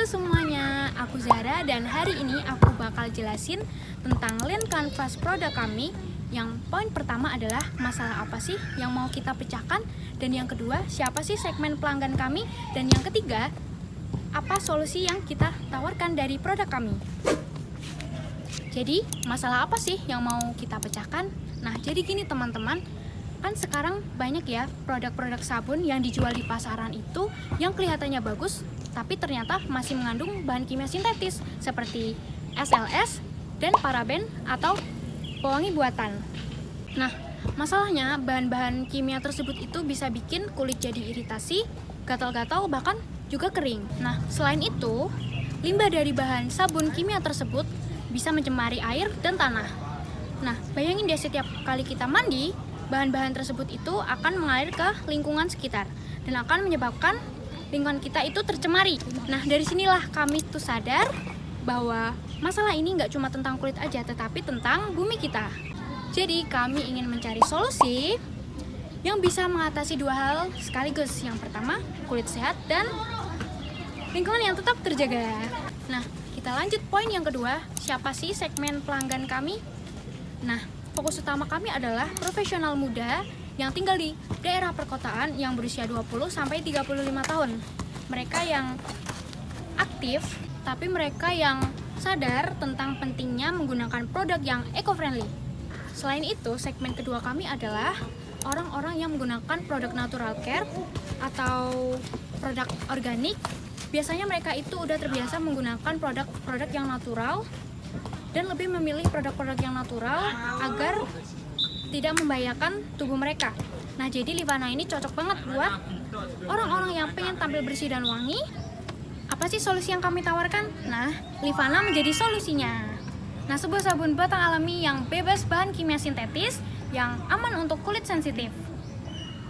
Halo semuanya, aku Zara dan hari ini aku bakal jelasin tentang Lean Canvas produk kami. Yang poin pertama adalah masalah apa sih yang mau kita pecahkan, dan yang kedua siapa sih segmen pelanggan kami, dan yang ketiga apa solusi yang kita tawarkan dari produk kami. Jadi masalah apa sih yang mau kita pecahkan? Nah jadi gini teman-teman, kan sekarang banyak ya produk-produk sabun yang dijual di pasaran itu yang kelihatannya bagus tapi ternyata masih mengandung bahan kimia sintetis seperti SLS dan paraben atau pewangi buatan. Nah, masalahnya bahan-bahan kimia tersebut itu bisa bikin kulit jadi iritasi, gatal-gatal, bahkan juga kering. Nah, selain itu, limbah dari bahan sabun kimia tersebut bisa mencemari air dan tanah. Nah, bayangin deh setiap kali kita mandi, bahan-bahan tersebut itu akan mengalir ke lingkungan sekitar dan akan menyebabkan lingkungan kita itu tercemari. Nah, dari sinilah kami tuh sadar bahwa masalah ini nggak cuma tentang kulit aja, tetapi tentang bumi kita. Jadi, kami ingin mencari solusi yang bisa mengatasi dua hal sekaligus. Yang pertama, kulit sehat dan lingkungan yang tetap terjaga. Nah, kita lanjut poin yang kedua, siapa sih segmen pelanggan kami? Nah, fokus utama kami adalah profesional muda yang tinggal di daerah perkotaan yang berusia 20-35 tahun. Mereka yang aktif, tapi mereka yang sadar tentang pentingnya menggunakan produk yang eco-friendly. Selain itu, segmen kedua kami adalah orang-orang yang menggunakan produk natural care atau produk organik. Biasanya mereka itu udah terbiasa menggunakan produk-produk yang natural dan lebih memilih produk-produk yang natural agar tidak membahayakan tubuh mereka. Nah, jadi Livana ini cocok banget buat orang-orang yang pengen tampil bersih dan wangi. Apa sih solusi yang kami tawarkan? Nah, Livana menjadi solusinya. Nah, sebuah sabun batang alami yang bebas bahan kimia sintetis yang aman untuk kulit sensitif.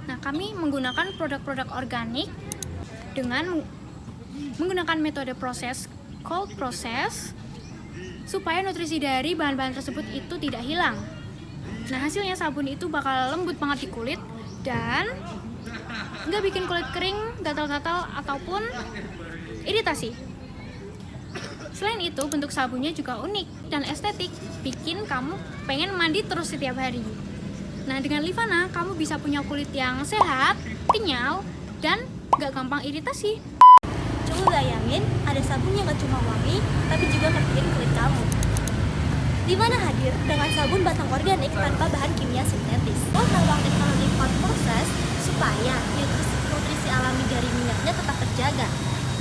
Nah, kami menggunakan produk-produk organik dengan menggunakan metode proses cold process supaya nutrisi dari bahan-bahan tersebut itu tidak hilang. Nah, hasilnya sabun itu bakal lembut banget di kulit dan nggak bikin kulit kering, gatal-gatal, ataupun iritasi. Selain itu, bentuk sabunnya juga unik dan estetik, bikin kamu pengen mandi terus setiap hari. Nah, dengan Livana, kamu bisa punya kulit yang sehat, kenyal, dan nggak gampang iritasi. Coba bayangin, ada sabun yang gak cuma wangi, tapi juga ngertiin kulit kamu. Livana hadir dengan sabun batang organik tanpa bahan kimia sintetis. Lewat teknologi cold process supaya nutrisi alami dari minyaknya tetap terjaga.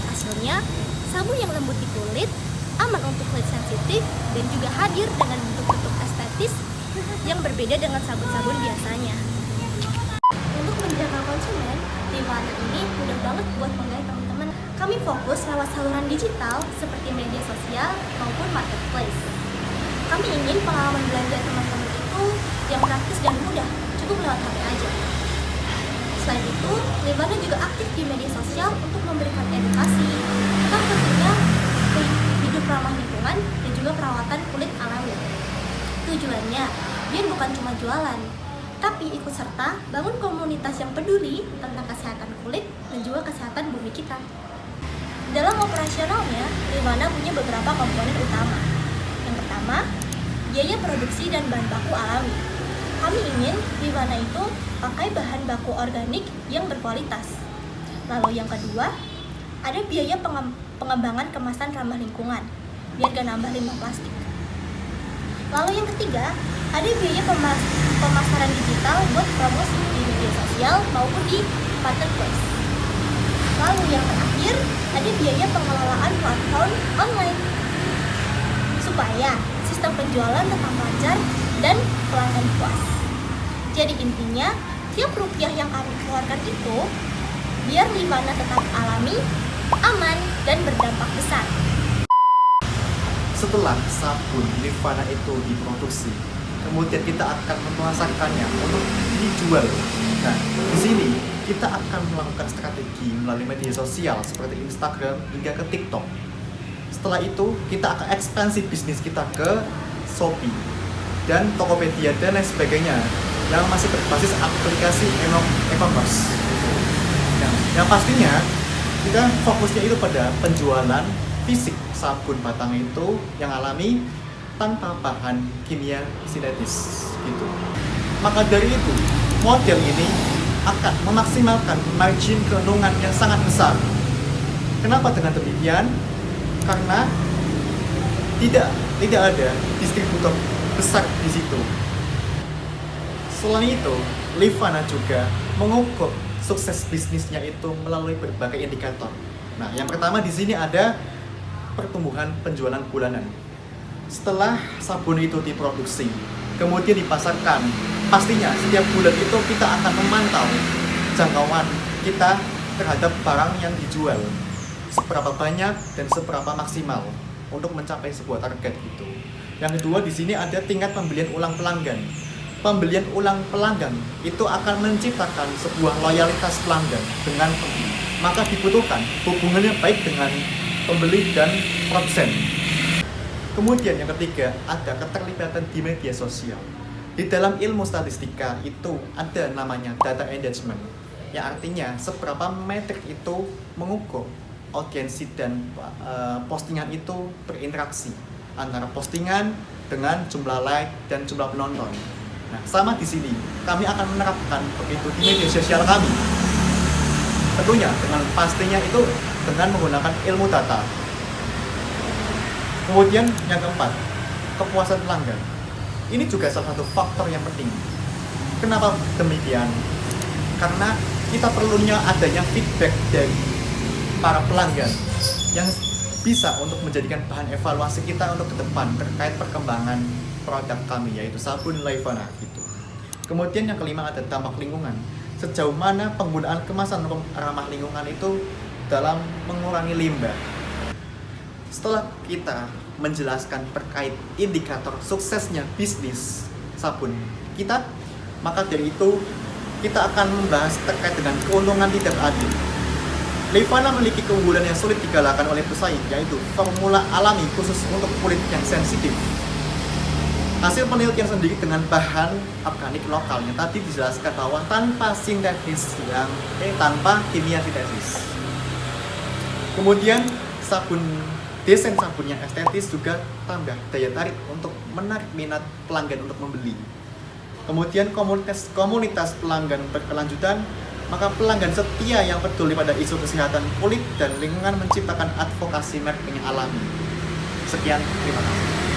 Hasilnya, sabun yang lembut di kulit, aman untuk kulit sensitif, dan juga hadir dengan bentuk-bentuk estetis yang berbeda dengan sabun-sabun biasanya. Untuk menjaga konsumen, Livana ini mudah banget buat menggait teman-teman. Kami fokus lewat saluran digital seperti media sosial maupun marketplace. Kami ingin pengalaman belanja teman-teman itu yang praktis dan mudah, cukup lewat HP aja. Selain itu, Livana juga aktif di media sosial untuk memberikan edukasi tentang pentingnya hidup ramah lingkungan dan juga perawatan kulit alami. Tujuannya, biar bukan cuma jualan, tapi ikut serta bangun komunitas yang peduli tentang kesehatan kulit dan juga kesehatan bumi kita. Dalam operasionalnya, Livana punya beberapa komponen utama. Yang pertama, biaya produksi dan bahan baku alami. Kami ingin Livana itu pakai bahan baku organik yang berkualitas. Lalu yang kedua, ada biaya pengembangan kemasan ramah lingkungan, biar gak nambah limbah plastik. Lalu yang ketiga, ada biaya pemasaran digital buat promosi di media sosial maupun di marketplace. Lalu yang terakhir, ada biaya pengelolaan platform online supaya sistem penjualan tetap lancar dan pelanggan puas. Jadi intinya, tiap rupiah yang kami keluarkan itu biar Livana tetap alami, aman, dan berdampak besar. Setelah sabun Livana itu diproduksi, kemudian kita akan memasarkannya untuk dijual. Nah, di sini kita akan melakukan strategi melalui media sosial seperti Instagram hingga ke TikTok. Setelah itu, kita akan ekspansi bisnis kita ke Shopee dan Tokopedia dan lain sebagainya yang masih berbasis aplikasi e-commerce. Nah, yang pastinya kita fokusnya itu pada penjualan fisik sabun batang itu yang alami tanpa bahan kimia sintetis gitu. Maka dari itu, model ini akan memaksimalkan margin keuntungan yang sangat besar. Kenapa dengan demikian? Karena tidak ada distributor besar di situ. Selain itu, Livana juga mengukur sukses bisnisnya itu melalui berbagai indikator. Nah, yang pertama di sini ada pertumbuhan penjualan bulanan. Setelah sabun itu diproduksi, kemudian dipasarkan, pastinya setiap bulan itu kita akan memantau jangkauan kita terhadap barang yang dijual, seberapa banyak dan seberapa maksimal untuk mencapai sebuah target itu. Yang kedua di sini ada tingkat pembelian ulang pelanggan. Pembelian ulang pelanggan itu akan menciptakan sebuah loyalitas pelanggan dengan pembeli. Maka dibutuhkan hubungannya baik dengan pembeli dan produsen. Kemudian yang ketiga ada keterlibatan di media sosial. Di dalam ilmu statistika itu ada namanya data engagement, yang artinya seberapa metrik itu mengukur audiensi dan postingan itu berinteraksi antara postingan dengan jumlah like dan jumlah penonton. Nah, sama di sini kami akan menerapkan begitu di media sosial kami. Tentunya dengan pastinya itu dengan menggunakan ilmu data. Kemudian yang keempat, kepuasan pelanggan. Ini juga salah satu faktor yang penting. Kenapa demikian? Karena kita perlunya adanya feedback dari para pelanggan yang bisa untuk menjadikan bahan evaluasi kita untuk ke depan terkait perkembangan produk kami, yaitu sabun Livana gitu. Kemudian yang kelima ada dampak lingkungan. Sejauh mana penggunaan kemasan ramah lingkungan itu dalam mengurangi limbah. Setelah kita menjelaskan terkait indikator suksesnya bisnis sabun kita, maka dari itu kita akan membahas terkait dengan keuntungan tidak adil. Livana memiliki keunggulan yang sulit dikalahkan oleh pesaing, yaitu formula alami khusus untuk kulit yang sensitif. Hasil penelitian sendiri dengan bahan organik lokal yang tadi dijelaskan bahwa tanpa sintetis tanpa kimia sintetis. Kemudian desain sabun yang estetis juga tambah daya tarik untuk menarik minat pelanggan untuk membeli. Kemudian komunitas pelanggan berkelanjutan, maka pelanggan setia yang peduli pada isu kesehatan kulit dan lingkungan menciptakan advokasi merek yang alami. Sekian, terima kasih.